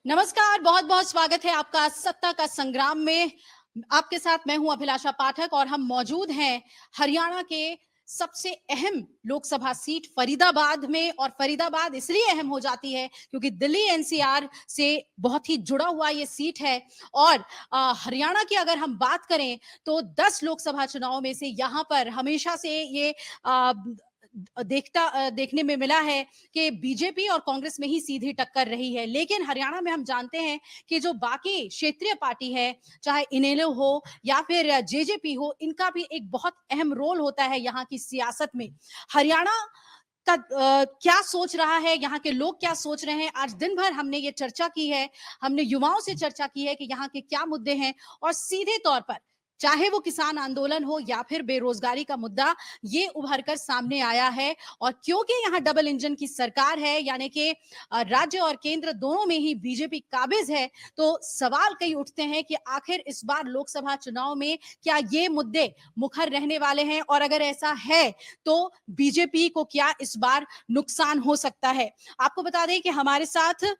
नमस्कार, बहुत बहुत स्वागत है आपका सत्ता का संग्राम में। आपके साथ मैं हूं अभिलाषा पाठक और हम मौजूद हैं हरियाणा के सबसे अहम लोकसभा सीट फरीदाबाद में। और फरीदाबाद इसलिए अहम हो जाती है क्योंकि दिल्ली एनसीआर से बहुत ही जुड़ा हुआ ये सीट है। और हरियाणा की अगर हम बात करें तो 10 लोकसभा चुनाव में से यहां पर हमेशा से ये देखने में मिला है कि बीजेपी और कांग्रेस में ही सीधी टक्कर रही है। लेकिन हरियाणा में हम जानते हैं कि जो बाकी क्षेत्रीय पार्टी है, चाहे इनेलो हो या फिर जेजेपी हो, इनका भी एक बहुत अहम रोल होता है यहाँ की सियासत में। हरियाणा का क्या सोच रहा है, यहाँ के लोग क्या सोच रहे हैं, आज दिन भर हमने ये चर्चा की है। हमने युवाओं से चर्चा की है कि यहाँ के क्या मुद्दे हैं। और सीधे तौर पर चाहे वो किसान आंदोलन हो या फिर बेरोजगारी का मुद्दा, ये उभर कर सामने आया है। और क्योंकि यहाँ डबल इंजन की सरकार है, यानी कि राज्य और केंद्र दोनों में ही बीजेपी काबिज है, तो सवाल कई उठते हैं कि आखिर इस बार लोकसभा चुनाव में क्या ये मुद्दे मुखर रहने वाले हैं, और अगर ऐसा है तो बीजेपी को क्या इस बार नुकसान हो सकता है। आपको बता दें कि हमारे साथ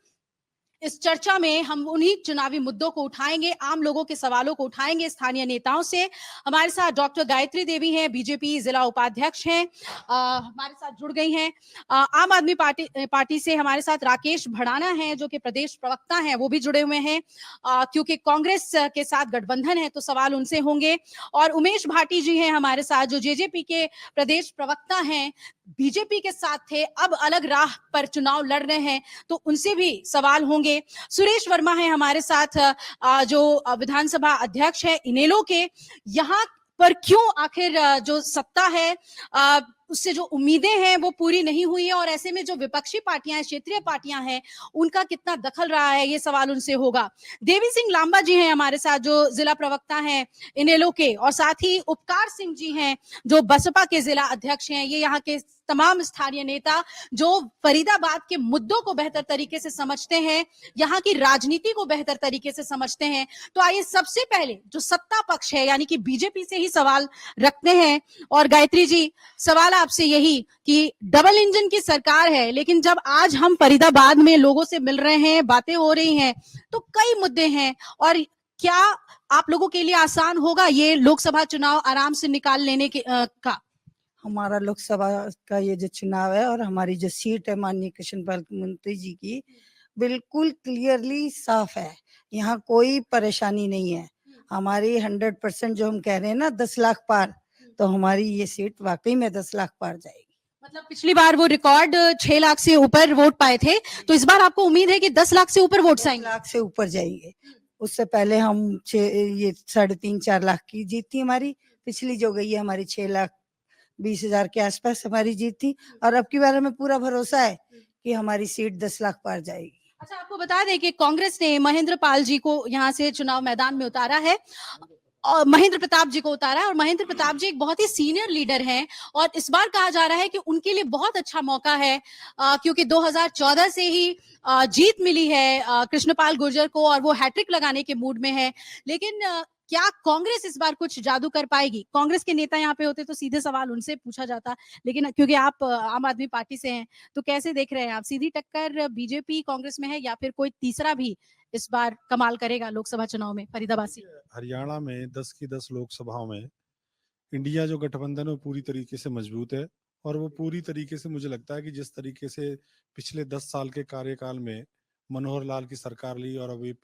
इस चर्चा में हम उन्हीं चुनावी मुद्दों को उठाएंगे, आम लोगों के सवालों को उठाएंगे स्थानीय नेताओं से। हमारे साथ डॉक्टर गायत्री देवी हैं, बीजेपी जिला उपाध्यक्ष हैं, हमारे साथ जुड़ गई हैं। आम आदमी पार्टी से हमारे साथ राकेश भड़ाना हैं जो कि प्रदेश प्रवक्ता हैं, वो भी जुड़े हुए हैं। क्योंकि कांग्रेस के साथ गठबंधन है तो सवाल उनसे होंगे। और उमेश भाटी जी हैं हमारे साथ, जो जेजेपी के प्रदेश प्रवक्ता हैं, बीजेपी के साथ थे, अब अलग राह पर चुनाव लड़ रहे हैं, तो उनसे भी सवाल होंगे। सुरेश वर्मा है हमारे साथ, जो विधानसभा अध्यक्ष है इनेलो के। यहाँ पर क्यों आखिर जो सत्ता है, उससे जो उम्मीदें हैं वो पूरी नहीं हुई है, और ऐसे में जो विपक्षी पार्टियां हैं, क्षेत्रीय पार्टियां हैं, उनका कितना दखल रहा है, ये सवाल उनसे होगा। देवी सिंह लांबा जी हैं हमारे साथ, जो जिला प्रवक्ता हैं इनेलो के, और साथ ही उपकार सिंह जी हैं जो बसपा के जिला अध्यक्ष हैं। ये यहाँ के तमाम स्थानीय नेता जो फरीदाबाद के मुद्दों को बेहतर तरीके से समझते हैं, यहाँ की राजनीति को बेहतर तरीके से समझते हैं। तो आइए सबसे पहले जो सत्ता पक्ष है यानी कि बीजेपी से ही सवाल रखते हैं। और गायत्री जी, सवाल आपसे यही कि डबल इंजन की सरकार है, लेकिन जब आज हम फरीदाबाद में लोगों से मिल रहे हैं, बातें हो रही हैं, तो कई मुद्दे हैं। और क्या आप लोगों के लिए आसान होगा ये लोकसभा चुनाव आराम से निकाल लेने के का? हमारा लोकसभा का ये जो चुनाव है और हमारी जो सीट है माननीय कृष्णपाल मंत्री जी की, बिल्कुल क्लियरली साफ है। यहाँ कोई परेशानी नहीं है। हमारी 100% जो हम कह रहे हैं ना 10 लाख पार, तो हमारी ये सीट वाकई में 10 लाख पार जाएगी। मतलब पिछली बार वो रिकॉर्ड 6 लाख से ऊपर वोट पाए थे, तो इस बार आपको उम्मीद है कि 10 लाख से ऊपर वोट आएंगे? 10 लाख से ऊपर जाएंगे। उससे पहले हम ये 3.5-4 लाख की जीत थी हमारी, पिछली जो गई है हमारी 6,20,000 के आसपास हमारी जीत थी। और अब की बार हमें पूरा भरोसा है कि हमारी सीट 10 लाख पार जाएगी। अच्छा, आपको बता दें कि कांग्रेस ने महेंद्र पाल जी को यहाँ से चुनाव मैदान में उतारा है, और महेंद्र प्रताप जी को उतारा है। और महेंद्र प्रताप जी एक बहुत ही सीनियर लीडर हैं, और इस बार कहा जा रहा है कि उनके लिए बहुत अच्छा मौका है, क्योंकि 2014 से ही जीत मिली है कृष्णपाल गुर्जर को, और वो हैट्रिक लगाने के मूड में है। लेकिन क्या कांग्रेस इस बार कुछ जादू कर पाएगी? कांग्रेस के नेता यहाँ पे होते तो सीधे सवाल उनसे पूछा जाता, लेकिन क्योंकि आप आम आदमी पार्टी से हैं, तो कैसे देख रहे हैं आप? सीधी टक्कर बीजेपी कांग्रेस में है, या फिर कोई तीसरा भी इस बार कमाल करेगा लोकसभा चुनाव में फरीदाबाद से? हरियाणा में 10 की 10 लोकसभाओं में इंडिया जो गठबंधन है वो पूरी तरीके से मजबूत है। और वो पूरी तरीके से मुझे लगता है कि जिस तरीके से पिछले 10 साल के कार्यकाल में मनोहर लाल की सरकार ली और अभी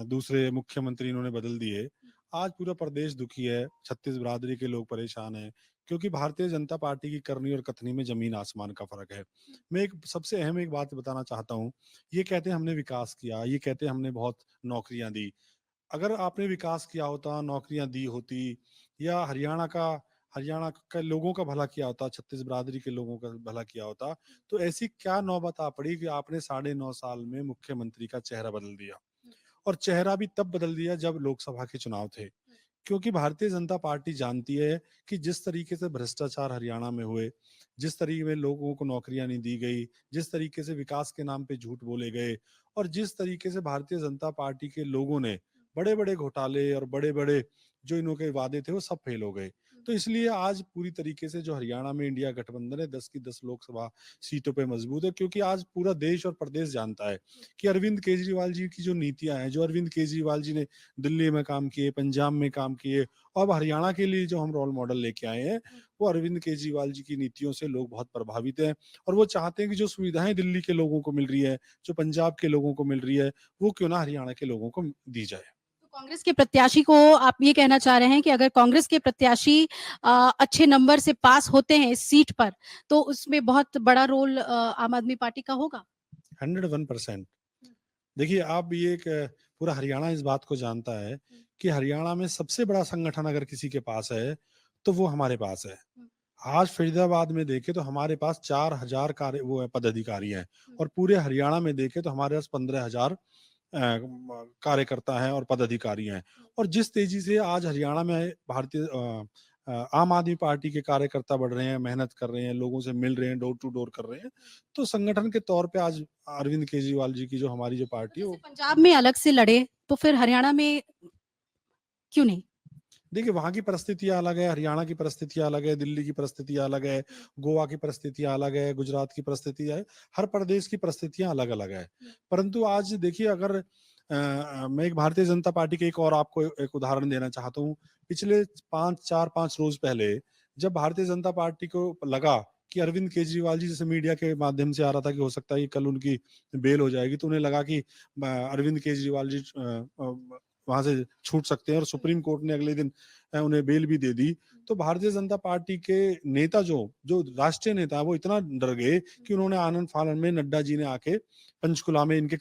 दूसरे मुख्यमंत्री इन्होंने बदल दिए, आज पूरा प्रदेश दुखी है, छत्तीस बिरादरी के लोग परेशान हैं, क्योंकि भारतीय जनता पार्टी की करनी और कथनी में जमीन आसमान का फर्क है। मैं एक सबसे अहम एक बात बताना चाहता हूँ। ये कहते हैं हमने विकास किया, ये कहते हैं हमने बहुत नौकरियां दी। अगर आपने विकास किया होता, नौकरियां दी होती, या हरियाणा का लोगों का भला किया होता, छत्तीस बिरादरी के लोगों का भला किया होता, तो ऐसी क्या नौबत आ पड़ी कि आपने 9.5 साल में मुख्यमंत्री का चेहरा बदल दिया। और चेहरा भी तब बदल दिया जब लोकसभा के चुनाव थे, क्योंकि भारतीय जनता पार्टी जानती है कि जिस तरीके से भ्रष्टाचार हरियाणा में हुए, जिस तरीके में लोगों को नौकरियां नहीं दी गई, जिस तरीके से विकास के नाम पे झूठ बोले गए, और जिस तरीके से भारतीय जनता पार्टी के लोगों ने बड़े बड़े घोटाले और बड़े बड़े जो इन्हों के वादे थे वो सब फेल हो गए। तो इसलिए आज पूरी तरीके से जो हरियाणा में इंडिया गठबंधन है 10 की 10 लोकसभा सीटों पे मजबूत है, क्योंकि आज पूरा देश और प्रदेश जानता है कि अरविंद केजरीवाल जी की जो नीतियां हैं, जो अरविंद केजरीवाल जी ने दिल्ली में काम किए, पंजाब में काम किए, और अब हरियाणा के लिए जो हम रोल मॉडल लेके आए हैं, वो अरविंद केजरीवाल जी की नीतियों से लोग बहुत प्रभावित हैं। और वो चाहते हैं कि जो सुविधाएं दिल्ली के लोगों को मिल रही है, जो पंजाब के लोगों को मिल रही है, वो क्यों ना हरियाणा के लोगों को दी जाए। तो कांग्रेस के प्रत्याशी को आप ये कहना चाह रहे हैं कि अगर कांग्रेस के प्रत्याशी अच्छे नंबर से पास होते हैं इस सीट पर, तो उसमें बहुत बड़ा रोल आम आदमी पार्टी का होगा? 101%। देखिए, आप ये एक पूरा हरियाणा इस बात को जानता है कि हरियाणा में सबसे बड़ा संगठन अगर किसी के पास है, तो वो हमारे पास है। आज फरीदाबाद में देखें तो हमारे पास 4000 कार्य वो है पदाधिकारी हैं, और पूरे हरियाणा में देखें तो हमारे पास 15,000 कार्यकर्ता हैं और पदाधिकारी हैं। और जिस तेजी से आज हरियाणा में आम आदमी पार्टी के कार्यकर्ता बढ़ रहे हैं, मेहनत कर रहे हैं, लोगों से मिल रहे हैं, डोर टू डोर कर रहे हैं, तो संगठन के तौर पे आज अरविंद केजरीवाल जी की जो हमारी जो पार्टी है, जैसे वो पंजाब में अलग से लड़े, तो फिर हरियाणा में क्यों नहीं? देखिए वहाँ की परिस्थितियां अलग है, हरियाणा की परिस्थितियां अलग है, दिल्ली की परिस्थितियां अलग है, गोवा की परिस्थितियां अलग है, गुजरात की परिस्थितियां है, हर प्रदेश की परिस्थितियां अलग अलग है। परंतु आज देखिए, अगर मैं एक भारतीय जनता पार्टी के एक और आपको एक उदाहरण देना चाहता हूँ। पिछले 5 रोज पहले जब भारतीय जनता पार्टी को लगा कि अरविंद केजरीवाल जी, जैसे मीडिया के माध्यम से आ रहा था कि हो सकता है कि कल उनकी बेल हो जाएगी, तो उन्हें लगा कि अरविंद केजरीवाल जी वहां से छूट सकते हैं, और सुप्रीम कोर्ट ने अगले दिन उन्हें बेल भी दे दी। तो भारतीय जनता पार्टी के नेता जो जो राष्ट्रीय नेता है, वो इतना डर गए कि उन्होंने आनंद फानन में नड्डा जी ने आके पंचकुला में इनके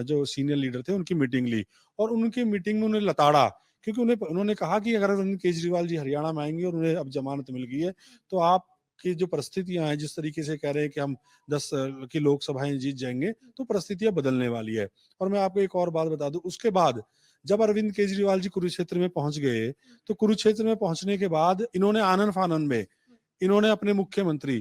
जो सीनियर लीडर थे उनकी मीटिंग ली, और उनकी मीटिंग में उन्हें लताड़ा, क्योंकि उन्होंने कहा कि अगर अरविंद केजरीवाल जी हरियाणा में आएंगे और उन्हें अब जमानत मिल गई है, तो आप की जो परिस्थितियां हैं, जिस तरीके से कह रहे हैं कि हम 10 की लोकसभाएं जीत जाएंगे, तो परिस्थितियां बदलने वाली है। और मैं आपको एक और बात बता दूं, उसके बाद जब अरविंद केजरीवाल जी कुरुक्षेत्र में पहुंच गए, तो कुरुक्षेत्र में पहुंचने के बाद इन्होंने आनन फानन में इन्होंने अपने मुख्यमंत्री,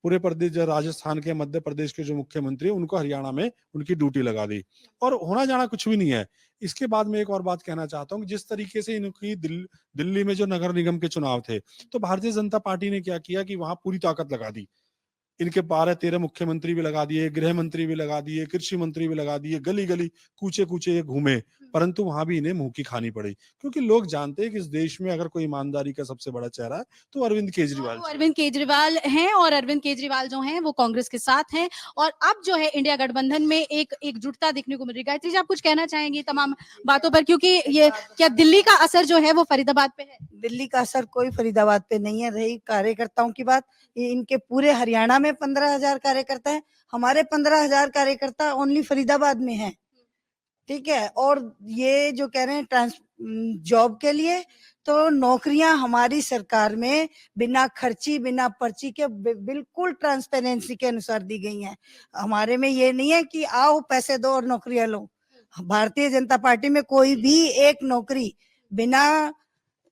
पूरे प्रदेश जो राजस्थान के, मध्य प्रदेश के जो मुख्यमंत्री है, उनको हरियाणा में उनकी ड्यूटी लगा दी, और होना जाना कुछ भी नहीं है। इसके बाद मैं एक और बात कहना चाहता हूँ कि जिस तरीके से इनकी दिल्ली में जो नगर निगम के चुनाव थे, तो भारतीय जनता पार्टी ने क्या किया कि वहां पूरी ताकत लगा दी। इनके 12-13 मुख्यमंत्री भी लगा दिए, गृह मंत्री भी लगा दिए, कृषि मंत्री भी लगा दिए, गली गली कूचे कूचे ये घूमे, परंतु वहां भी इन्हें मुंह की खानी पड़ी, क्योंकि लोग जानते हैं कि इस देश में अगर कोई ईमानदारी का सबसे बड़ा चेहरा है तो अरविंद केजरीवाल वो जी। अरविंद केजरीवाल हैं, और अरविंद केजरीवाल जो हैं वो कांग्रेस के साथ हैं, और अब जो है इंडिया गठबंधन में एक एकजुटता देखने को मिल रही है। गायत्री जी, आप कुछ कहना चाहेंगे तमाम बातों पर, क्योंकि ये क्या दिल्ली का असर जो है वो फरीदाबाद पे है? दिल्ली का असर कोई फरीदाबाद पे नहीं है। रही कार्यकर्ताओं की बात, ये इनके पूरे हरियाणा में 15,000 कार्यकर्ता हैं, हमारे 15,000 कार्यकर्ता ओनली फरीदाबाद में हैं। ठीक है, और ये जो कह रहे हैं जॉब के लिए, तो नौकरियां हमारी सरकार में बिना खर्ची, बिना पर्ची के बिल्कुल ट्रांसपेरेंसी के अनुसार दी गई हैं। हमारे में ये नहीं है कि आओ पैसे दो और नौकरियां लो। भारतीय जनता पार्टी में कोई भी एक नौकरी बिना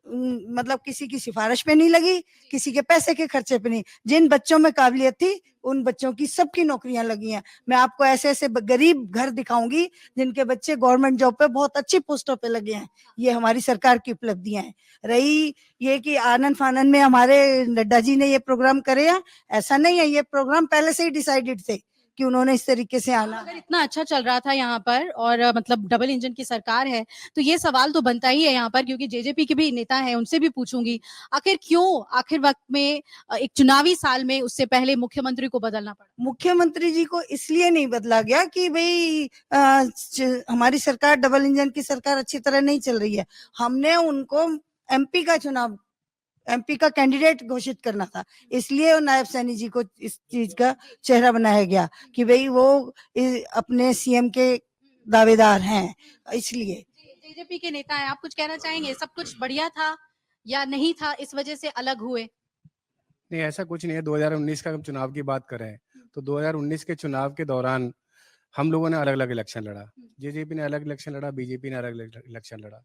मतलब किसी की सिफारिश पे नहीं लगी, किसी के पैसे के खर्चे पे नहीं। जिन बच्चों में काबिलियत थी उन बच्चों की सबकी नौकरियां लगी हैं। मैं आपको ऐसे ऐसे गरीब घर दिखाऊंगी जिनके बच्चे गवर्नमेंट जॉब पे बहुत अच्छी पोस्टों पे लगे हैं। ये हमारी सरकार की उपलब्धियां हैं। रही ये कि आनंद फानन में हमारे नड्डा जी ने ये प्रोग्राम करे हैं, ऐसा नहीं है, ये प्रोग्राम पहले से ही डिसाइडेड थे कि उन्होंने इस तरीके से आना। अगर इतना अच्छा चल रहा था यहाँ पर, और मतलब डबल इंजन की सरकार है, तो ये सवाल तो बनता ही है यहाँ पर, क्योंकि जेजेपी के भी नेता हैं, उनसे भी पूछूंगी आखिर क्यों आखिर वक्त में एक चुनावी साल में उससे पहले मुख्यमंत्री को बदलना पड़ा? मुख्यमंत्री जी को इसलिए नहीं बदला गया कि भाई हमारी सरकार डबल इंजन की सरकार अच्छी तरह नहीं चल रही है। हमने उनको एमपी का कैंडिडेट घोषित करना था, इसलिए नायब सैनी जी को इस चीज का चेहरा बनाया गया कि भाई वो अपने सीएम के दावेदार हैं, इसलिए। जेजेपी के नेता हैं, आप कुछ कहना चाहेंगे? सब कुछ बढ़िया था या नहीं था, इस वजह से अलग हुए? नहीं, ऐसा कुछ नहीं है। 2019 का हम चुनाव की बात करें तो 2019 के चुनाव के दौरान हम लोगों ने अलग अलग इलेक्शन लड़ा। जेजेपी ने अलग इलेक्शन लड़ा, बीजेपी ने अलग इलेक्शन लड़ा।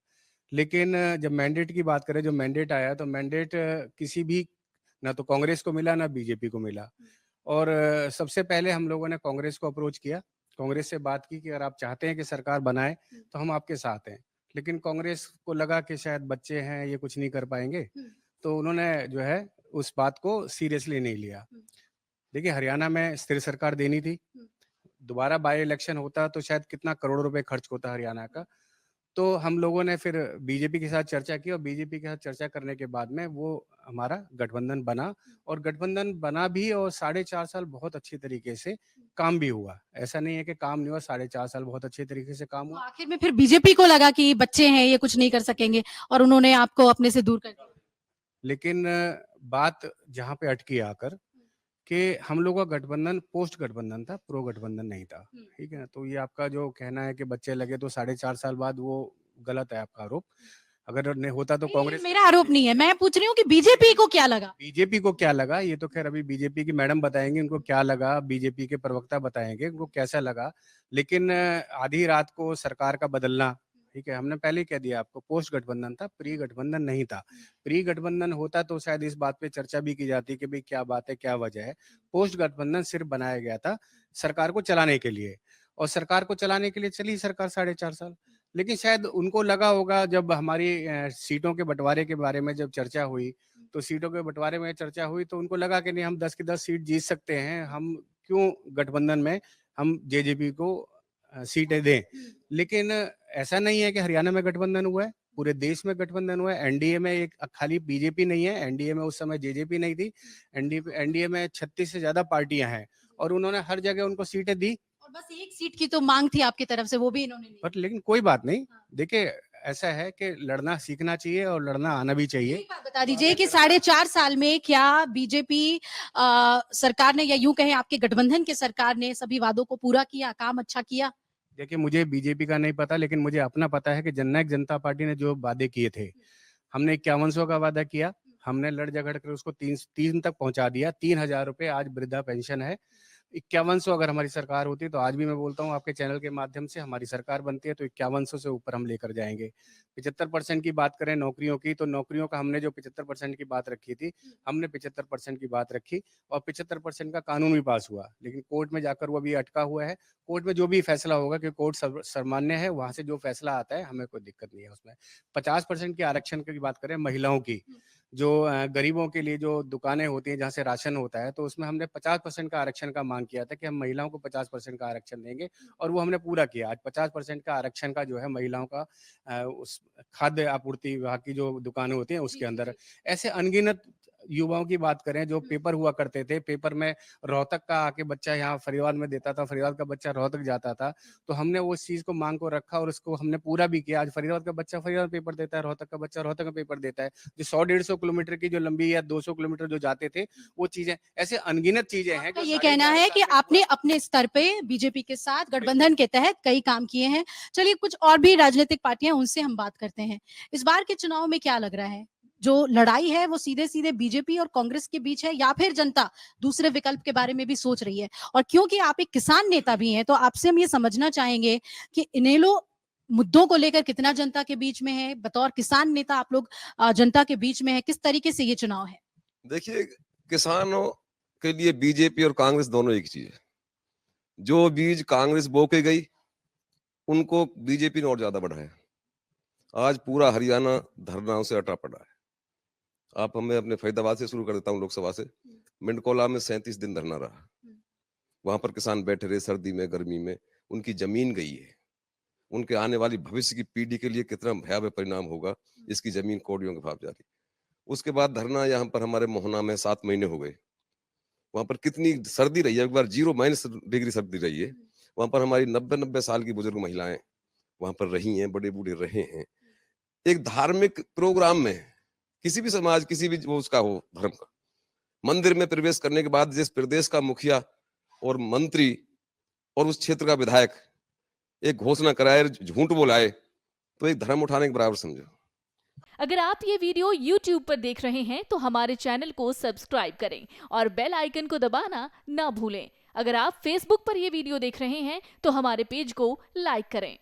लेकिन जब मैंडेट की बात करें, जो मैंडेट आया, तो मैंडेट किसी भी, ना तो कांग्रेस को मिला ना बीजेपी को मिला। और सबसे पहले हम लोगों ने कांग्रेस को अप्रोच किया, कांग्रेस से बात की कि अगर आप चाहते हैं कि सरकार बनाए तो हम आपके साथ हैं। लेकिन कांग्रेस को लगा कि शायद बच्चे हैं, ये कुछ नहीं कर पाएंगे, तो उन्होंने जो है उस बात को सीरियसली नहीं लिया। देखिए, हरियाणा में स्थिर सरकार देनी थी, दोबारा बाई इलेक्शन होता तो शायद कितना करोड़ रुपए खर्च होता हरियाणा का। तो हम लोगों ने फिर बीजेपी के साथ चर्चा की और बीजेपी के साथ चर्चा करने के बाद में वो हमारा गठबंधन बना और गठबंधन बना भी और 4.5 साल बहुत अच्छी तरीके से काम भी हुआ। ऐसा नहीं है कि काम नहीं हुआ, 4.5 साल बहुत अच्छे तरीके से काम तो हुआ। आखिर में फिर बीजेपी को लगा कि बच्चे हैं, ये कुछ नहीं कर सकेंगे और उन्होंने आपको अपने से दूर कर दिया। लेकिन बात जहाँ पे अटकी आकर कि हम लोगों का गठबंधन पोस्ट गठबंधन था, प्रो गठबंधन नहीं था। ठीक है ना? तो ये आपका जो कहना है कि बच्चे लगे तो 4.5 साल बाद, वो गलत है आपका आरोप। अगर नहीं होता तो नहीं, कांग्रेस मेरा आरोप नहीं है, मैं पूछ रही हूँ कि बीजेपी को क्या लगा। बीजेपी को क्या लगा, ये तो खैर अभी बीजेपी की मैडम बताएंगे उनको क्या लगा, बीजेपी के प्रवक्ता बताएंगे उनको कैसा लगा। लेकिन आधी रात को सरकार का बदलना, ठीक है, हमने पहले ही कह दिया आपको, पोस्ट गठबंधन था, प्री गठबंधन नहीं था। प्री गठबंधन होता तो शायद इस बात पे चर्चा भी की जाती कि भाई क्या बात है, क्या वजह है। पोस्ट गठबंधन सिर्फ बनाया गया था सरकार को चलाने के लिए, और सरकार को चलाने के लिए चली सरकार 4.5 साल। लेकिन शायद उनको लगा होगा, जब हमारी सीटों के बंटवारे के बारे में जब चर्चा हुई, तो सीटों के बंटवारे में चर्चा हुई तो उनको लगा कि नहीं, हम 10 की 10 सीट जीत सकते हैं, हम क्यों गठबंधन में हम जेजेपी को सीटें दें। लेकिन ऐसा नहीं है कि हरियाणा में गठबंधन हुआ है, पूरे देश में गठबंधन हुआ है। एनडीए में एक खाली बीजेपी नहीं है, एनडीए में उस समय जेजेपी नहीं थी। एनडीए में 36 से ज्यादा पार्टियां हैं और उन्होंने हर जगह उनको सीटें दी। और बस एक सीट की तो मांग थी आपकी तरफ से, वो भी इन्होंने नहीं। बट लेकिन कोई बात नहीं, देखिए ऐसा है कि लड़ना सीखना चाहिए और लड़ना आना भी चाहिए। एक बात बता दीजिए कि 4.5 साल में क्या बीजेपी सरकार ने, या यूं कहें आपके गठबंधन के सरकार ने सभी वादों को पूरा किया, काम अच्छा किया? देखिए, मुझे बीजेपी का नहीं पता, लेकिन मुझे अपना पता है कि जननायक जनता पार्टी ने जो वादे किए थे, हमने 5100 का वादा किया, हमने लड़ झगड़ कर उसको 3 तक पहुंचा दिया। 3000 रुपए आज वृद्धा पेंशन है। 5100 अगर हमारी सरकार होती तो आज भी मैं बोलता हूँ आपके चैनल के माध्यम से, हमारी सरकार बनती है तो 5100 से ऊपर हम लेकर जाएंगे। 75% की बात करें नौकरियों की, तो नौकरियों का हमने जो 75% की बात रखी थी, हमने 75% की बात रखी और 75% का कानून भी पास हुआ। लेकिन कोर्ट में जाकर वो अभी अटका हुआ है। कोर्ट में जो भी फैसला होगा, कि कोर्ट सर्वमान्य है, वहां से जो फैसला आता है हमें कोई दिक्कत नहीं है उसमें। 50% के आरक्षण की बात करें महिलाओं की, जो गरीबों के लिए जो दुकानें होती हैं जहाँ से राशन होता है, तो उसमें हमने 50% का आरक्षण का मांग किया था कि हम महिलाओं को 50% का आरक्षण देंगे, और वो हमने पूरा किया। आज 50% का आरक्षण का जो है महिलाओं का उस खाद्य आपूर्ति विभाग की जो दुकानें होती हैं उसके अंदर। ऐसे अनगिनत युवाओं की बात करें जो पेपर हुआ करते थे, पेपर में रोहतक का आके बच्चा यहाँ फरीदाबाद में देता था, फरीदाबाद का बच्चा रोहतक जाता था, तो हमने उस चीज को मांग को रखा और उसको हमने पूरा भी किया। आज फरीदाबाद का बच्चा फरीदाबाद पेपर देता है, रोहतक का बच्चा रोहतक में पेपर देता है। जो 100-150 किलोमीटर की जो लंबी या 200 किलोमीटर जो जाते थे, वो चीजें, ऐसे अनगिनत चीजें हैं। आपका ये कहना है कि आपने अपने स्तर पे बीजेपी के साथ गठबंधन के तहत कई काम किए हैं। चलिए, कुछ और भी राजनीतिक पार्टियां, उनसे हम बात करते हैं। इस बार के चुनाव में क्या लग रहा है? जो लड़ाई है वो सीधे सीधे बीजेपी और कांग्रेस के बीच है, या फिर जनता दूसरे विकल्प के बारे में भी सोच रही है? और क्योंकि आप एक किसान नेता भी हैं, तो आपसे हम ये समझना चाहेंगे कि इनेलो मुद्दों को लेकर कितना जनता के बीच में है? बतौर किसान नेता आप लोग जनता के बीच में है, किस तरीके से ये चुनाव है? देखिए, किसानों के लिए बीजेपी और कांग्रेस दोनों एक चीज है। जो बीज कांग्रेस बो के गई, उनको बीजेपी ने और ज्यादा बढ़ाया। आज पूरा हरियाणा धरनाओं से अटा पड़ा है। आप हमें अपने फरीदाबाद से शुरू कर देता हूँ, लोकसभा से। मिंडकोला में 37 दिन धरना रहा। वहां पर किसान बैठे रहे, सर्दी में गर्मी में, उनकी जमीन गई है। उनके आने वाली भविष्य की पीढ़ी के लिए कितना भयावह परिणाम होगा, इसकी जमीन कौड़ियों के भाव जा रही। उसके बाद धरना यहाँ पर हमारे मोहना में 7 महीने हो गए। वहां पर कितनी सर्दी रही है, एक बार 0- डिग्री सर्दी रही है। वहां पर हमारी 90-90 साल की बुजुर्ग महिलाएं वहां पर रही हैं, बड़े बूढ़े रहे हैं। एक धार्मिक प्रोग्राम में, किसी भी समाज, किसी भी वो उसका हो धर्म का, मंदिर में प्रवेश करने के बाद जिस प्रदेश का मुखिया और मंत्री और उस क्षेत्र का विधायक एक घोषणा कराए, झूठ बोलाए, तो एक धर्म उठाने के बराबर समझो। अगर आप ये वीडियो YouTube पर देख रहे हैं तो हमारे चैनल को सब्सक्राइब करें और बेल आइकन को दबाना ना भूलें। अगर आप Facebook पर ये वीडियो देख रहे हैं तो हमारे पेज को लाइक करें।